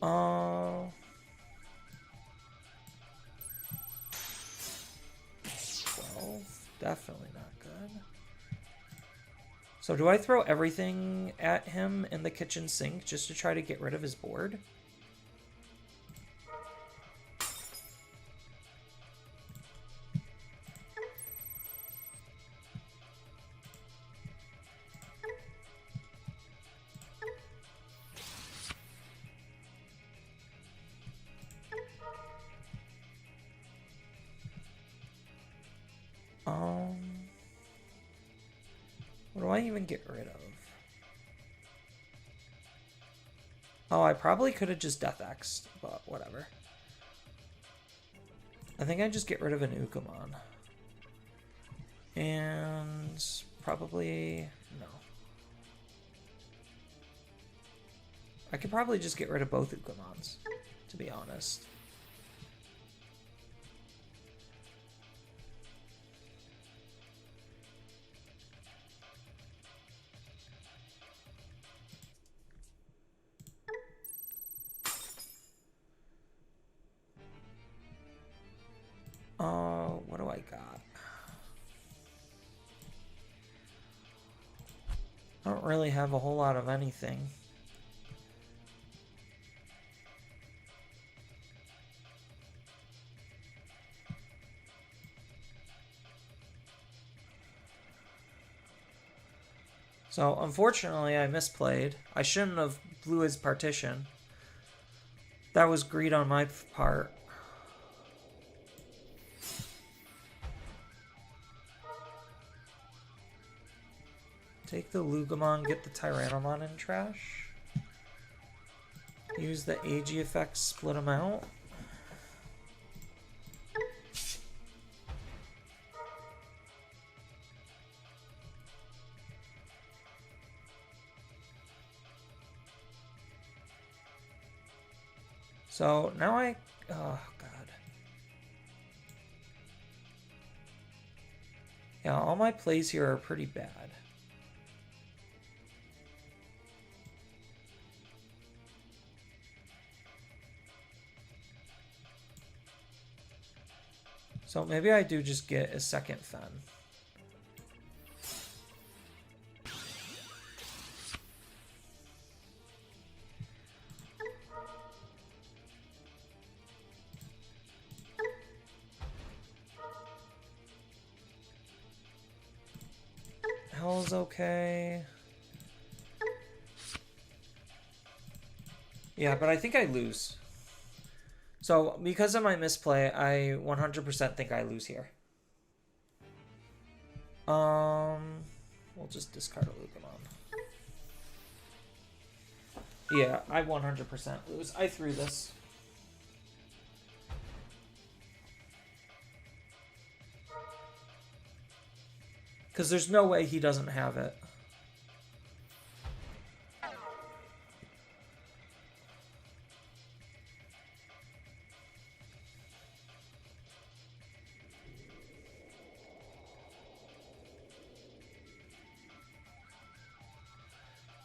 12, definitely not good. So do I throw everything at him in the kitchen sink just to try to get rid of his board? What do I even get rid of? Oh, I probably could have just Death X'd, but whatever. I think I just get rid of an Loogamon. And probably... no. I could probably just get rid of both Loogamons, to be honest. What do I got? I don't really have a whole lot of anything. So, unfortunately, I misplayed. I shouldn't have blew his partition. That was greed on my part. Take the Loogamon, get the Tyrannomon in trash. Use the AG effect, split them out. So now oh god. Yeah, all my plays here are pretty bad. So maybe I do just get a second Fen. Hell's okay. Yeah, but I think I lose. So, because of my misplay, I 100% think I lose here. We'll just discard a Loogamon. Yeah, I 100% lose. I threw this. Because there's no way he doesn't have it.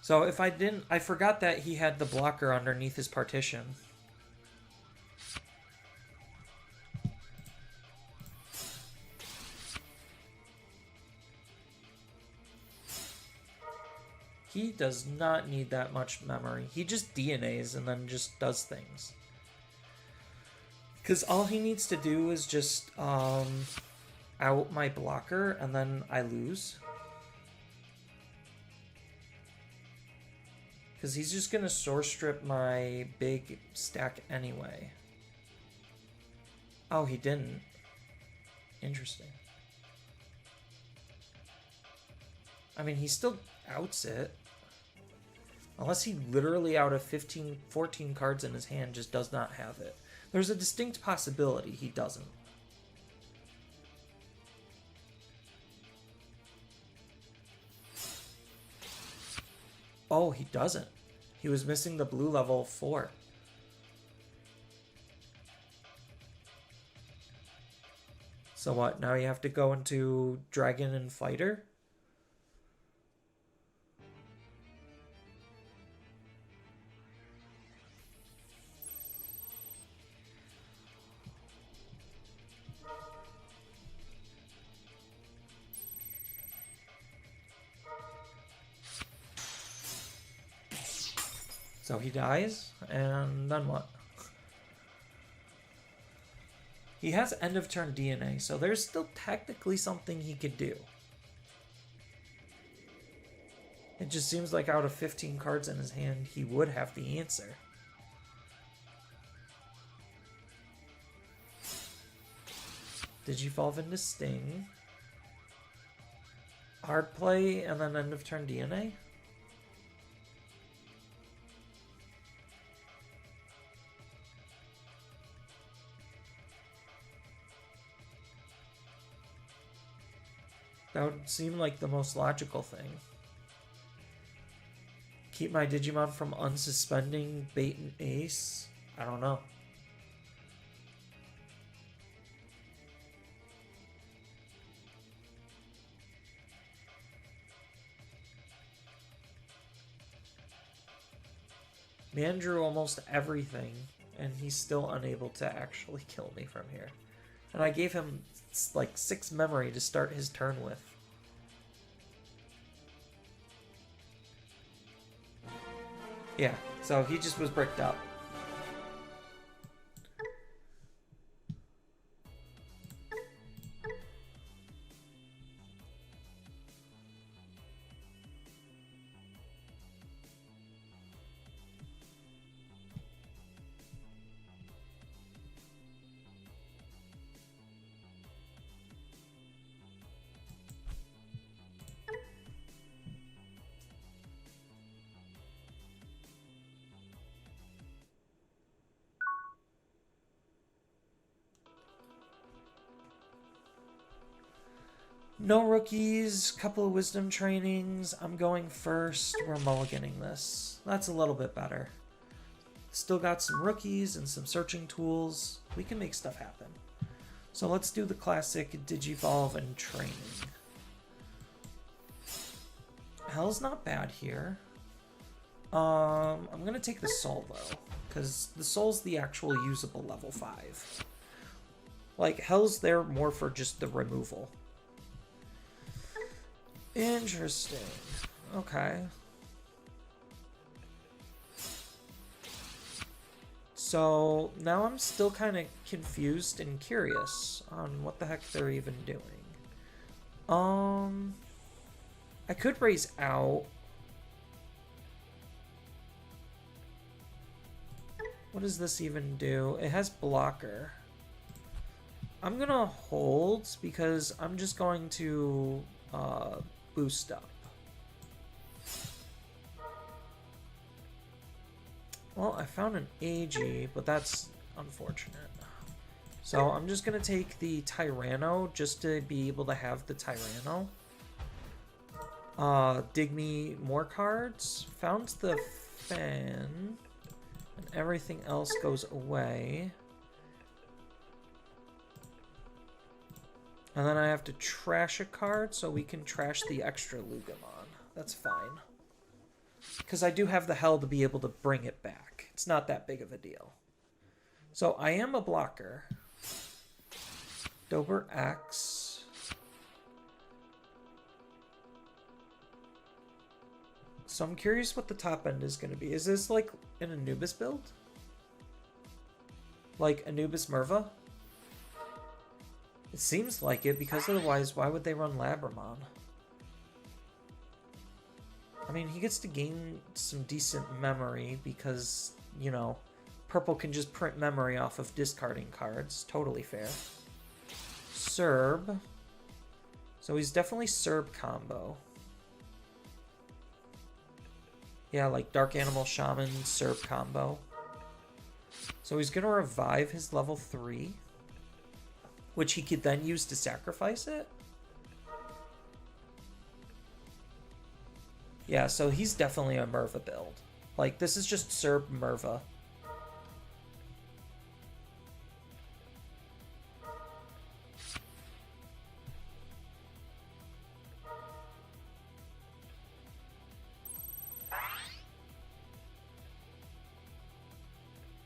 So if I didn't... I forgot that he had the blocker underneath his partition. He does not need that much memory. He just DNAs and then just does things. Because all he needs to do is just out my blocker and then I lose. Because he's just going to source strip my big stack anyway. Oh, he didn't. Interesting. I mean, he still outs it. Unless he literally out of 14 cards in his hand just does not have it. There's a distinct possibility he doesn't. Oh, he doesn't. He was missing the blue level 4. So what? Now you have to go into Dragon and Fighter? So he dies, and then what? He has end of turn DNA, so there's still technically something he could do. It just seems like out of 15 cards in his hand, he would have the answer. Digivolve into Sting. Hard play and then end of turn DNA? That would seem like the most logical thing. Keep my Digimon from unsuspending bait and ace? I don't know. Man drew almost everything, and he's still unable to actually kill me from here. And I gave him like 6 memory to start his turn with. Yeah, so he just was bricked up. No rookies, couple of wisdom trainings. I'm going first. We're mulliganing this. That's a little bit better. Still got some rookies and some searching tools. We can make stuff happen. So let's do the classic Digivolve and training. Hell's not bad here. I'm gonna take the soul though, because the soul's the actual usable level 5. Like, Hell's there more for just the removal. Interesting. Okay. So now I'm still kind of confused and curious on what the heck they're even doing. I could raise out. What does this even do? It has blocker. I'm gonna hold because I'm just going to boost up. Well, I found an AG, but that's unfortunate. So I'm just gonna take the Tyranno just to be able to have the Tyranno. Dig me more cards. Found the fan. And everything else goes away. And then I have to trash a card so we can trash the extra Loogamon. That's fine. Because I do have the hell to be able to bring it back. It's not that big of a deal. So I am a blocker. Dober X. So I'm curious what the top end is going to be. Is this like an Anubis build? Like Anubis Merva? It seems like it, because otherwise why would they run Labramon? I mean, he gets to gain some decent memory because, you know, purple can just print memory off of discarding cards. Totally fair. Serb. So he's definitely Serb combo. Yeah, like Dark Animal Shaman, Serb combo. So he's going to revive his level 3. Which he could then use to sacrifice it? Yeah, so he's definitely a Merva build. Like, this is just Serb Merva.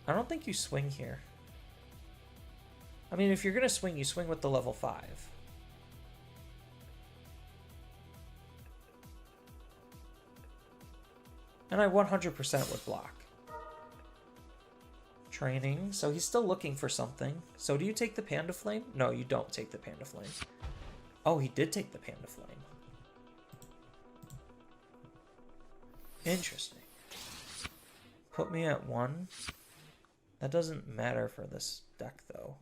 I don't think you swing here. I mean, if you're going to swing, you swing with the level 5. And I 100% would block. Training. So he's still looking for something. So do you take the Panda Flame? No, you don't take the Panda Flame. Oh, he did take the Panda Flame. Interesting. Put me at 1. That doesn't matter for this deck, though.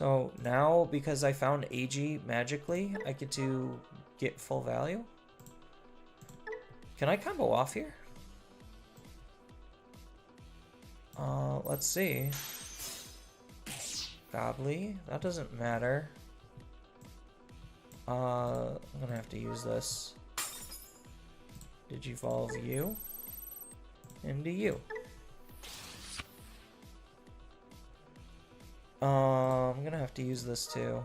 So now, because I found AG magically, I get to get full value. Can I combo off here? Let's see. Godly, that doesn't matter. I'm gonna have to use this. Digivolve you into you. I'm gonna have to use this too.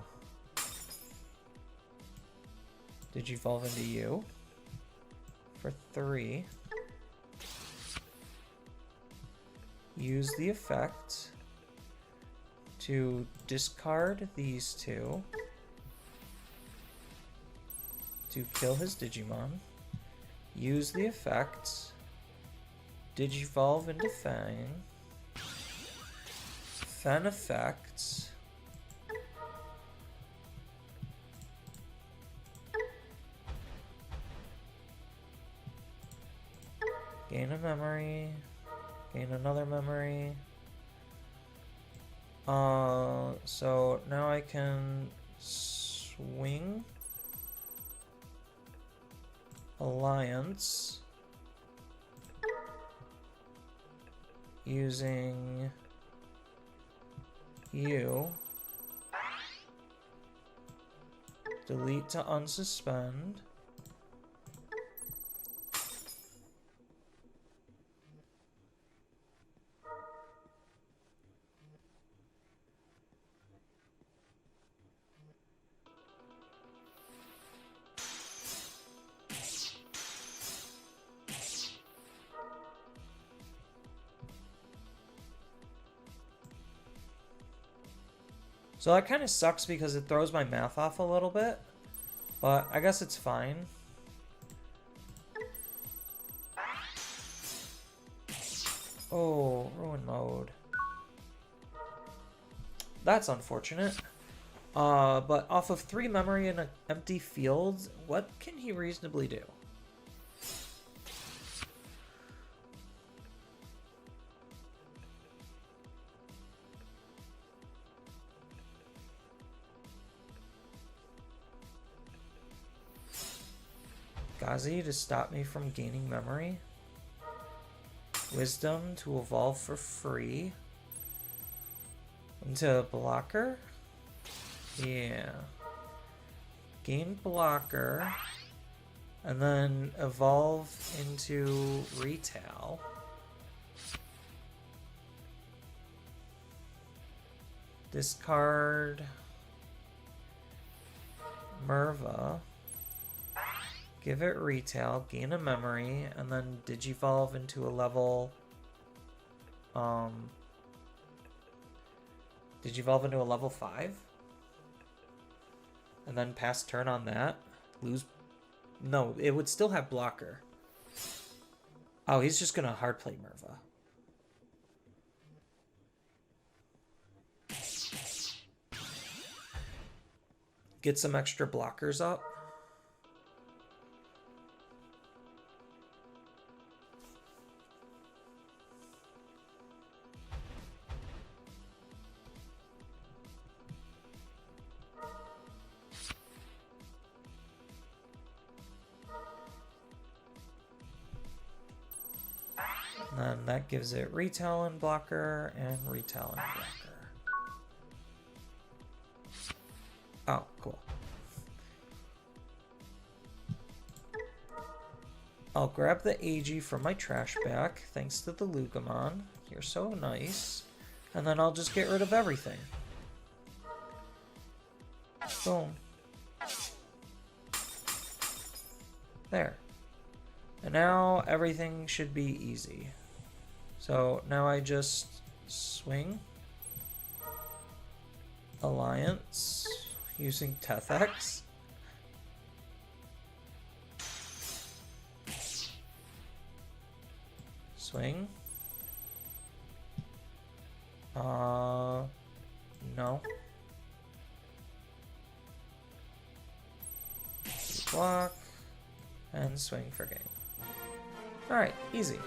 Digivolve into you for 3. Use the effect to discard these 2 to kill his Digimon. Use the effect, Digivolve into Fang. Fen effect. Gain a memory. Gain another memory. So now I can swing Alliance using you. Delete to unsuspend. So that kind of sucks because it throws my math off a little bit, but I guess it's fine. Oh, ruin mode. That's unfortunate. But off of 3 memory in an empty field, what can he reasonably do? Gazi to stop me from gaining memory. Wisdom to evolve for free. Into blocker? Yeah. Gain blocker. And then evolve into retail. Discard Merva. Give it retail, gain a memory, and then digivolve into a level. Digivolve into a level 5? And then pass turn on that. Lose. No, it would still have blocker. Oh, he's just gonna hardplay Merva. Get some extra blockers up. And then that gives it retail and blocker and retail and blocker. Oh, cool. I'll grab the AG from my trash bag, thanks to the Loogamon. You're so nice. And then I'll just get rid of everything. Boom. There. And now everything should be easy. So now I just swing Alliance using Tethex. Swing. No. Block. And swing for game. Alright, easy.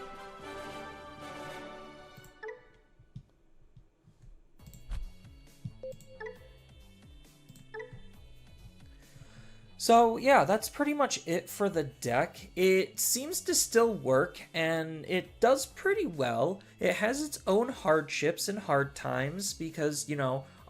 So yeah, that's pretty much it for the deck. It seems to still work, and it does pretty well. It has its own hardships and hard times because,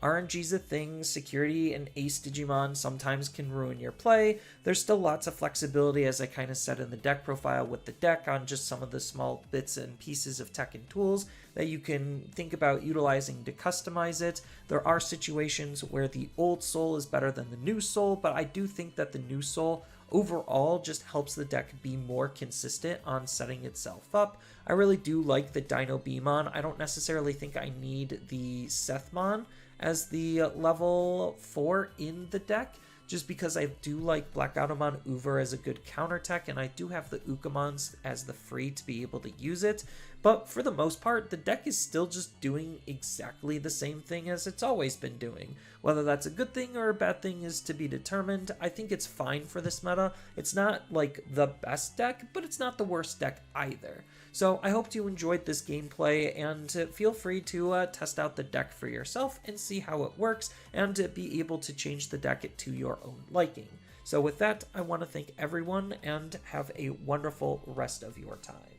RNG's a thing, security and ace Digimon sometimes can ruin your play. There's still lots of flexibility, as I kind of said in the deck profile with the deck, on just some of the small bits and pieces of tech and tools that you can think about utilizing to customize it. There are situations where the old soul is better than the new soul, but I do think that the new soul overall just helps the deck be more consistent on setting itself up. I really do like the Dino Beamon. I don't necessarily think I need the Sethmon as the level 4 in the deck, just because I do like Black Automon Uber as a good counter tech, and I do have the Loogamons as the free to be able to use it. But for the most part, the deck is still just doing exactly the same thing as it's always been doing. Whether that's a good thing or a bad thing is to be determined. I think it's fine for this meta. It's not like the best deck, but it's not the worst deck either. So I hope you enjoyed this gameplay, and feel free to test out the deck for yourself and see how it works, and be able to change the deck to your own liking. So with that, I want to thank everyone, and have a wonderful rest of your time.